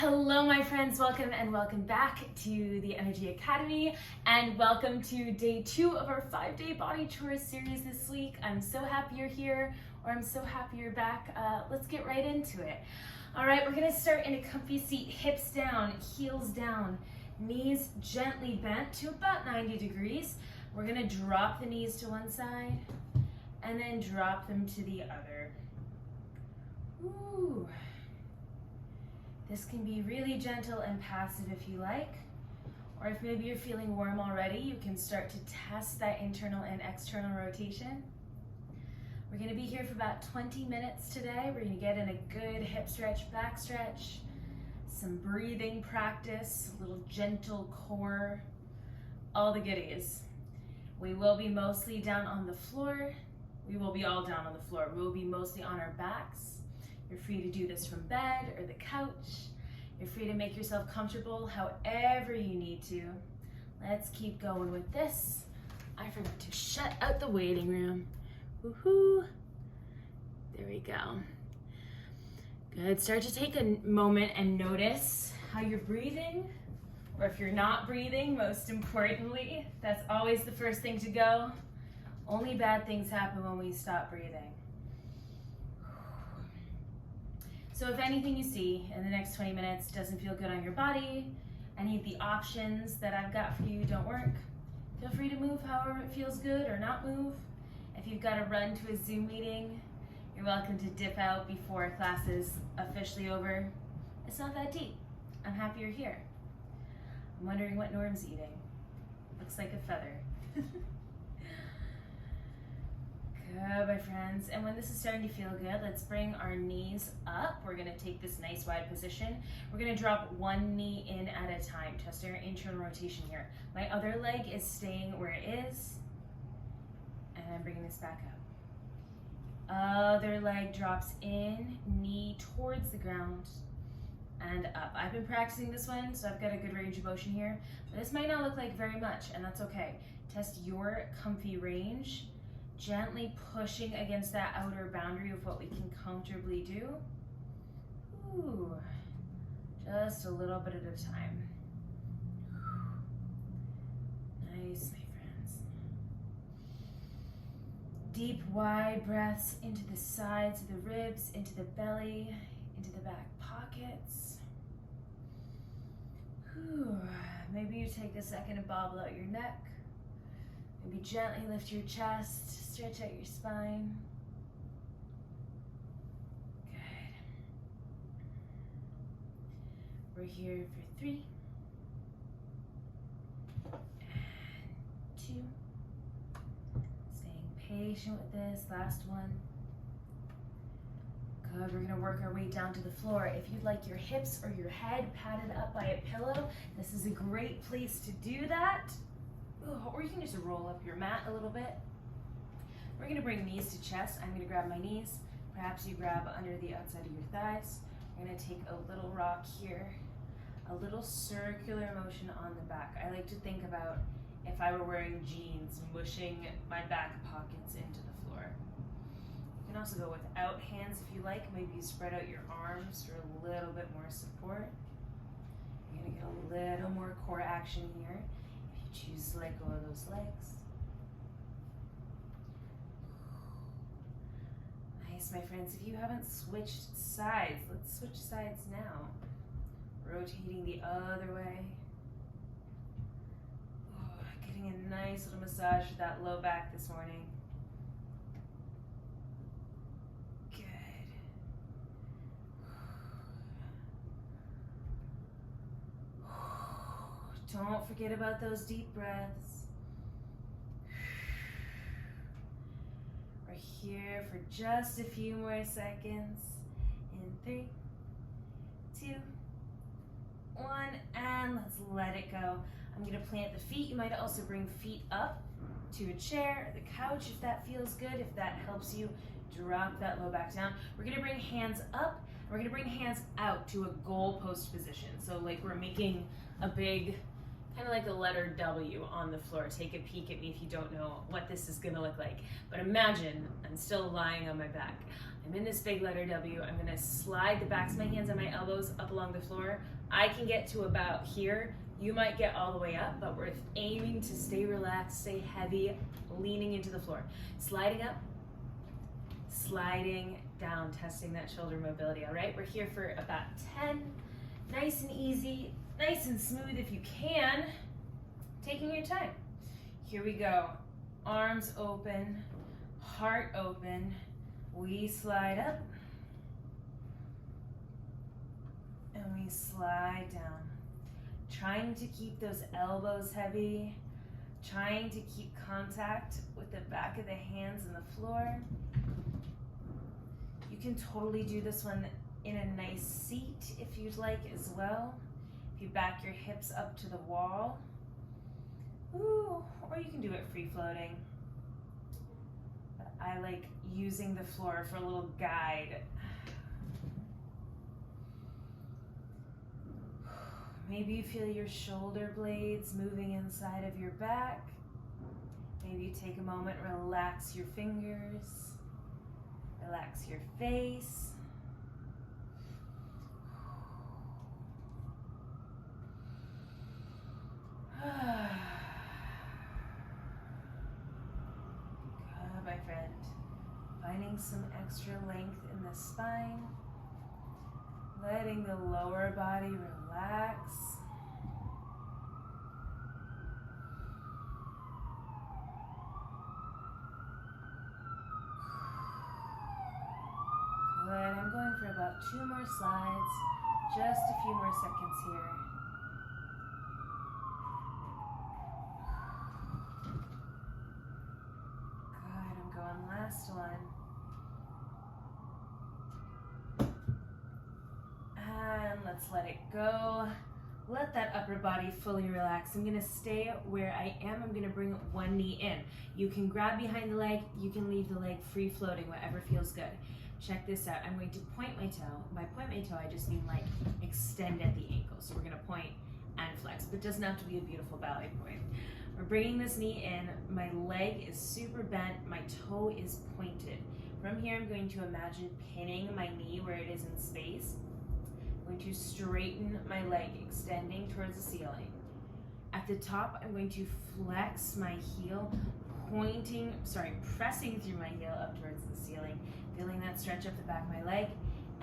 Hello my friends, welcome back to the Energy Academy, and welcome to day 2 of our 5-day body chores series this week. I'm so happy you're here, or I'm so happy you're back. Let's get right into it. All right, we're gonna start in a comfy seat, hips down, heels down, knees gently bent to about 90 degrees. We're gonna drop the knees to one side and then drop them to the other. Ooh. This can be really gentle and passive if you like, or if maybe you're feeling warm already, you can start to test that internal and external rotation. We're gonna be here for about 20 minutes today. We're gonna get in a good hip stretch, back stretch, some breathing practice, a little gentle core, all the goodies. We will be mostly down on the floor. We will be all down on the floor. We'll be mostly on our backs. You're free to do this from bed or the couch. You're free to make yourself comfortable however you need to. Let's keep going with this. I forgot to shut out the waiting room. Woohoo! There we go. Good. Start to take a moment and notice how you're breathing, or if you're not breathing, most importantly, that's always the first thing to go. Only bad things happen when we stop breathing. So if anything you see in the next 20 minutes doesn't feel good on your body, any of the options that I've got for you don't work, feel free to move however it feels good or not move. If you've got to run to a Zoom meeting, you're welcome to dip out before class is officially over. It's not that deep. I'm happy you're here. I'm wondering what Norm's eating. Looks like a feather. Good, my friends. And when this is starting to feel good, let's bring our knees up. We're gonna take this nice wide position. We're gonna drop one knee in at a time, testing our internal rotation here. My other leg is staying where it is, and I'm bringing this back up. Other leg drops in, knee towards the ground, and up. I've been practicing this one, so I've got a good range of motion here, but this might not look like very much, and that's okay. Test your comfy range, gently pushing against that outer boundary of what we can comfortably do. Ooh, just a little bit at a time. Nice, my friends. Deep, wide breaths into the sides of the ribs, into the belly, into the back pockets. Ooh. Maybe you take a second to bobble out your neck. Maybe gently lift your chest, stretch out your spine. Good. We're here for 3, and 2. Staying patient with this, last one. Good, we're gonna work our way down to the floor. If you'd like your hips or your head padded up by a pillow, this is a great place to do that. Or you can just roll up your mat a little bit. We're gonna bring knees to chest. I'm gonna grab my knees. Perhaps you grab under the outside of your thighs. We're gonna take a little rock here, a little circular motion on the back. I like to think about if I were wearing jeans, mushing my back pockets into the floor. You can also go without hands if you like. Maybe you spread out your arms for a little bit more support. You're gonna get a little more core action here. Choose to let go of those legs. Nice, my friends. If you haven't switched sides, let's switch sides now. Rotating the other way. Oh, getting a nice little massage to that low back this morning. Good. Don't forget about those deep breaths. We're here for just a few more seconds. In 3, 2, 1, and let's let it go. I'm gonna plant the feet. You might also bring feet up to a chair or the couch if that feels good, if that helps you drop that low back down. We're gonna bring hands up, and we're gonna bring hands out to a goalpost position. So like we're making a big kind of like a letter W on the floor. Take a peek at me if you don't know what this is gonna look like. But imagine I'm still lying on my back. I'm in this big letter W. I'm gonna slide the backs of my hands and my elbows up along the floor. I can get to about here. You might get all the way up, but we're aiming to stay relaxed, stay heavy, leaning into the floor. Sliding up, sliding down, testing that shoulder mobility, all right? We're here for about 10, nice and easy, nice and smooth if you can, taking your time. Here we go, arms open, heart open, we slide up, and we slide down. Trying to keep those elbows heavy, trying to keep contact with the back of the hands and the floor. You can totally do this one in a nice seat if you'd like as well. If you back your hips up to the wall. Ooh, or you can do it free floating. But I like using the floor for a little guide. Maybe you feel your shoulder blades moving inside of your back. Maybe you take a moment, relax your fingers, relax your face. Good, my friend. Finding some extra length in the spine. Letting the lower body relax. Good, I'm going for about 2 more slides, just a few more seconds here. Good, I'm going last one. And let's let it go. Let that upper body fully relax. I'm gonna stay where I am. I'm gonna bring one knee in. You can grab behind the leg, you can leave the leg free floating, whatever feels good. Check this out. I'm going to point my toe. By point my toe, I just mean like extend at the ankle. So we're gonna point and flex, but it doesn't have to be a beautiful ballet point. We're bringing this knee in. My leg is super bent. My toe is pointed. From here, I'm going to imagine pinning my knee where it is in space. I'm going to straighten my leg, extending towards the ceiling. At the top, I'm going to flex my heel, pressing through my heel up towards the ceiling, feeling that stretch up the back of my leg,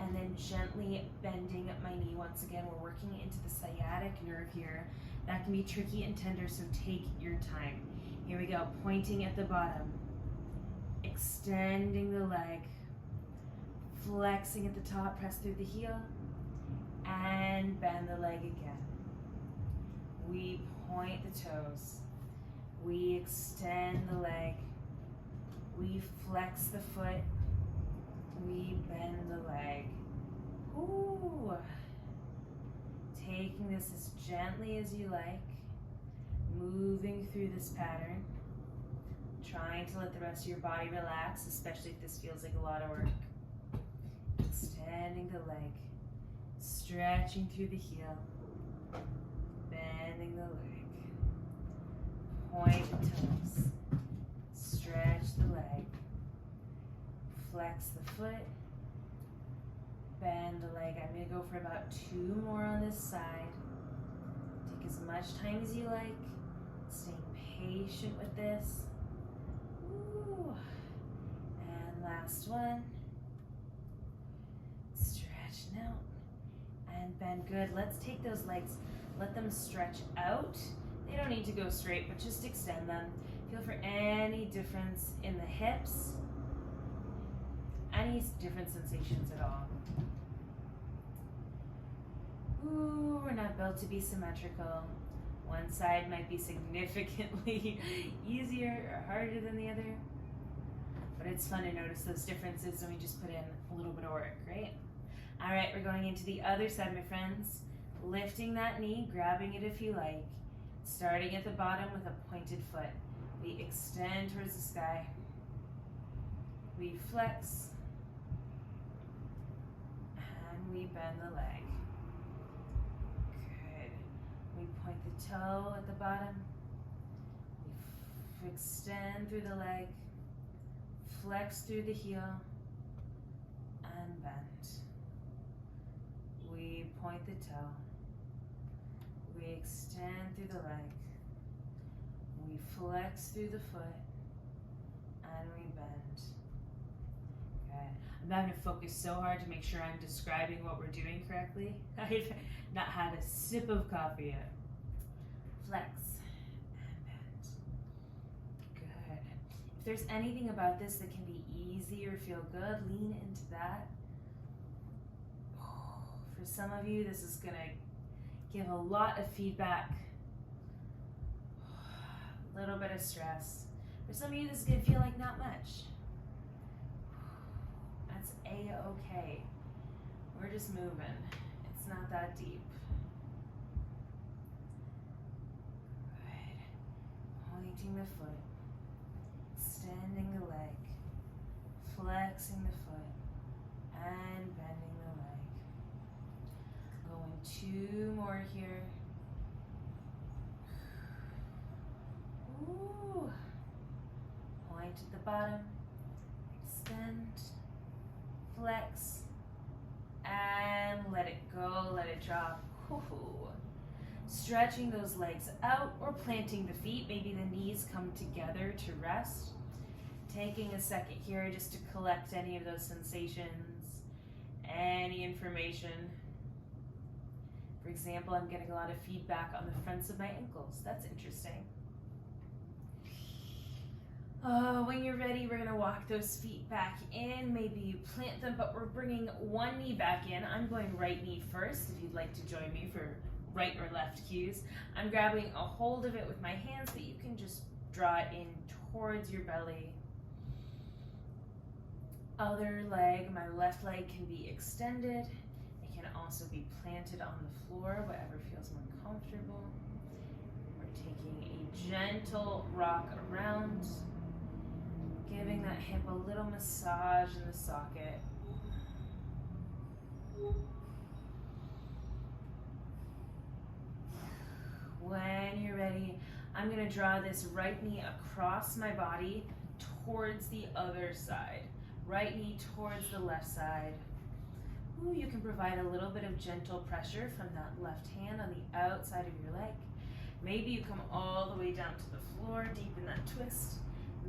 and then gently bending my knee once again. We're working into the sciatic nerve here. That can be tricky and tender, so take your time. Here we go, pointing at the bottom, extending the leg, flexing at the top, press through the heel, and bend the leg again. We point the toes. We extend the leg. We flex the foot. We bend the leg. Ooh. Taking this as gently as you like. Moving through this pattern. Trying to let the rest of your body relax, especially if this feels like a lot of work. Extending the leg. Stretching through the heel, bending the leg, point the toes, stretch the leg, flex the foot, bend the leg. I'm going to go for about 2 more on this side. Take as much time as you like, staying patient with this. Ooh. And last one, stretch now. And bend. Good. Let's take those legs, let them stretch out. They don't need to go straight, but just extend them. Feel for any difference in the hips, any different sensations at all. Ooh, we're not built to be symmetrical. One side might be significantly easier or harder than the other, but it's fun to notice those differences when we just put in a little bit of work, right? All right, we're going into the other side, my friends. Lifting that knee, grabbing it if you like. Starting at the bottom with a pointed foot. We extend towards the sky. We flex. And we bend the leg. Good. We point the toe at the bottom. We extend through the leg, flex through the heel, and bend. We point the toe. We extend through the leg. We flex through the foot, and we bend. Okay. I'm having to focus so hard to make sure I'm describing what we're doing correctly. I've not had a sip of coffee yet. Flex and bend. Good. If there's anything about this that can be easy or feel good, lean into that. For some of you, this is going to give a lot of feedback, a little bit of stress. For some of you, this is going to feel like not much. That's A-okay. We're just moving. It's not that deep. Good. Pointing the foot, extending the leg, flexing the foot, and bending the leg. Going 2 more here. Ooh. Point at the bottom, extend, flex, and let it go, let it drop. Ooh. Stretching those legs out or planting the feet. Maybe the knees come together to rest. Taking a second here just to collect any of those sensations, any information. For example, I'm getting a lot of feedback on the fronts of my ankles. That's interesting. When you're ready, we're going to walk those feet back in. Maybe you plant them, but we're bringing one knee back in. I'm going right knee first, if you'd like to join me for right or left cues. I'm grabbing a hold of it with my hands, but you can just draw it in towards your belly. Other leg, my left leg can be extended. It can also be planted on the floor, whatever feels more comfortable. We're taking a gentle rock around, giving that hip a little massage in the socket. When you're ready, I'm going to draw this right knee across my body towards the other side. Right knee towards the left side. Ooh, you can provide a little bit of gentle pressure from that left hand on the outside of your leg. Maybe you come all the way down to the floor, deep in that twist.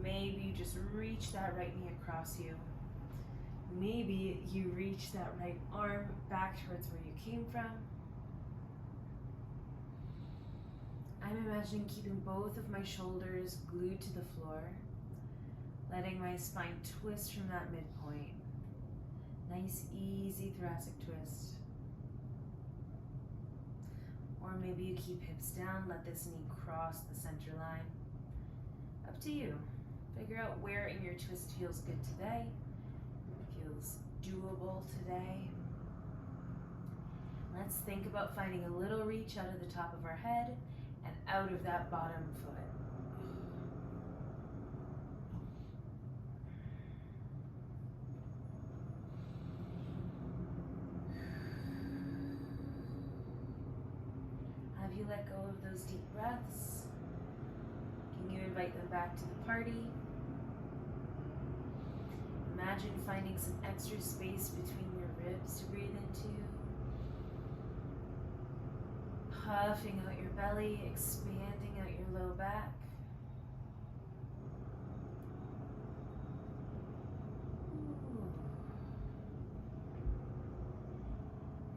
Maybe you just reach that right knee across you. Maybe you reach that right arm back towards where you came from. I'm imagining keeping both of my shoulders glued to the floor, letting my spine twist from that midpoint. Nice, easy thoracic twist. Or maybe you keep hips down, let this knee cross the center line. Up to you. Figure out where in your twist feels good today, feels doable today. Let's think about finding a little reach out of the top of our head and out of that bottom foot. Have you let go of those deep breaths? Can you invite them back to the party? Imagine finding some extra space between your ribs to breathe into. Puffing out your belly, expanding out your low back. Ooh.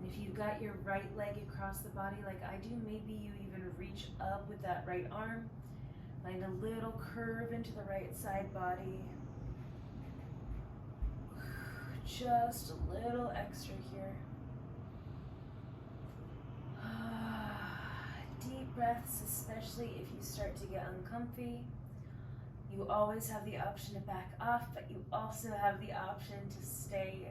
And if you've got your right leg across the body like I do, maybe you even reach up with that right arm. Find a little curve into the right side body. Just a little extra here. Deep breaths, especially if you start to get uncomfy. You always have the option to back off, but you also have the option to stay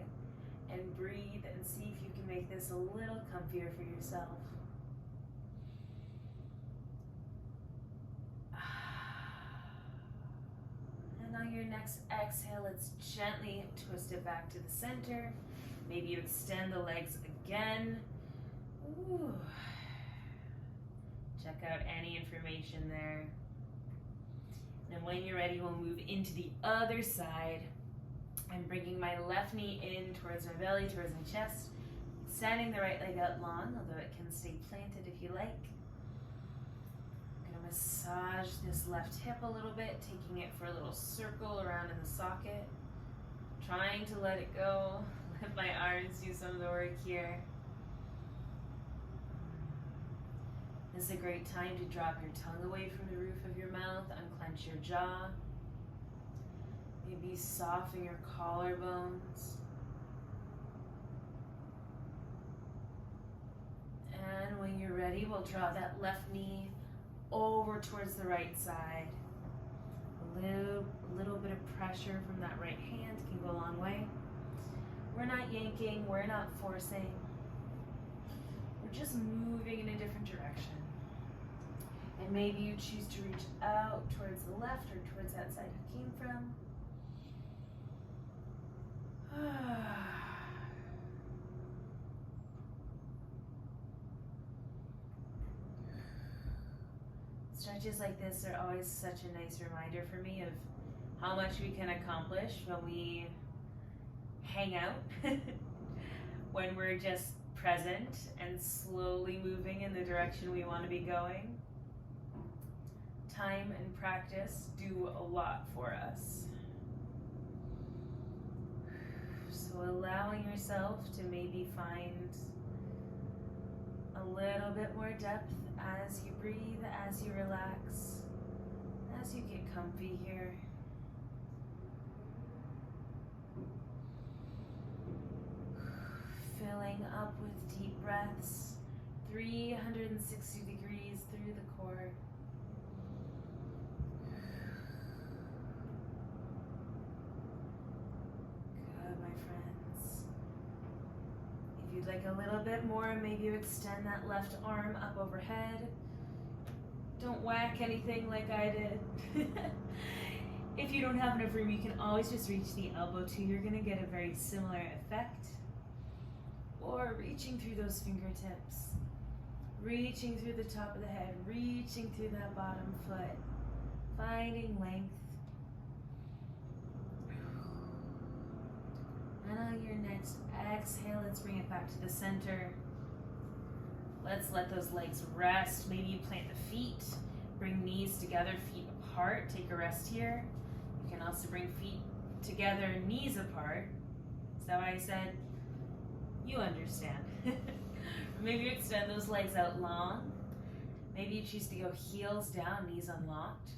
and breathe and see if you can make this a little comfier for yourself. And on your next exhale, let's gently twist it back to the center. Maybe you extend the legs again. Ooh. Check out any information there. And when you're ready, we'll move into the other side. I'm bringing my left knee in towards my belly, towards my chest, extending the right leg out long, although it can stay planted if you like. I'm going to massage this left hip a little bit, taking it for a little circle around in the socket, trying to let it go. Let my arms do some of the work here. This is a great time to drop your tongue away from the roof of your mouth, unclench your jaw. Maybe soften your collarbones. And when you're ready, we'll draw that left knee over towards the right side. A little bit of pressure from that right hand can go a long way. We're not yanking, we're not forcing. We're just moving in a different direction. And maybe you choose to reach out towards the left or towards that side you came from. Stretches like this are always such a nice reminder for me of how much we can accomplish when we hang out, when we're just present and slowly moving in the direction we want to be going. Time and practice do a lot for us. So allowing yourself to maybe find a little bit more depth as you breathe, as you relax, as you get comfy here. Filling up with deep breaths, 360 degrees through the core. Good, my friends. If you'd like a little bit more, maybe you extend that left arm up overhead. Don't whack anything like I did. If you don't have enough room, you can always just reach the elbow too. You're gonna get a very similar effect. Or reaching through those fingertips, reaching through the top of the head, reaching through that bottom foot, finding length. And on your next exhale, let's bring it back to the center. Let's let those legs rest. Maybe you plant the feet, bring knees together, feet apart, take a rest here. You can also bring feet together, knees apart. Is that what I said? You understand. Maybe you extend those legs out long. Maybe you choose to go heels down, knees unlocked.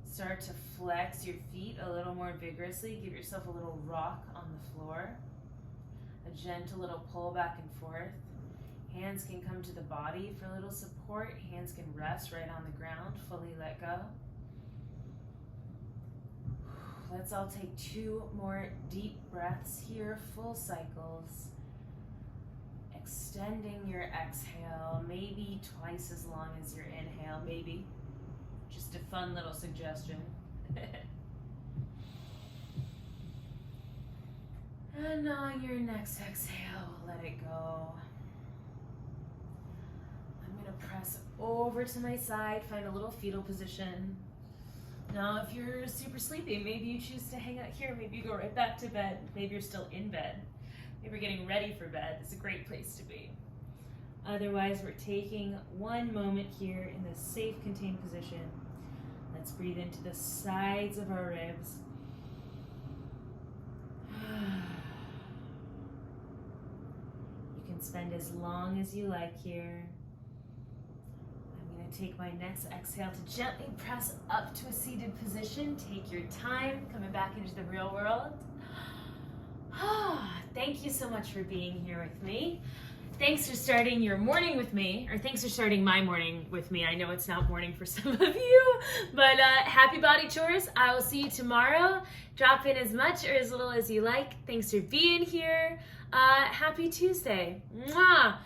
Start to flex your feet a little more vigorously. Give yourself a little rock on the floor. A gentle little pull back and forth. Hands can come to the body for a little support. Hands can rest right on the ground. Fully let go. Let's all take 2 more deep breaths here, full cycles. Extending your exhale, maybe twice as long as your inhale, maybe. Just a fun little suggestion. And on your next exhale, let it go. I'm gonna press over to my side, find a little fetal position. Now, if you're super sleepy, maybe you choose to hang out here, maybe you go right back to bed, maybe you're still in bed. Maybe you're getting ready for bed. It's a great place to be. Otherwise, we're taking one moment here in this safe, contained position. Let's breathe into the sides of our ribs. You can spend as long as you like here. I'm going to take my next exhale to gently press up to a seated position. Take your time, coming back into the real world. Thank you so much for being here with me. Thanks for starting your morning with me, or thanks for starting my morning with me. I know it's not morning for some of you, but happy body chores. I will see you tomorrow. Drop in as much or as little as you like. Thanks for being here. Happy Tuesday. Mwah!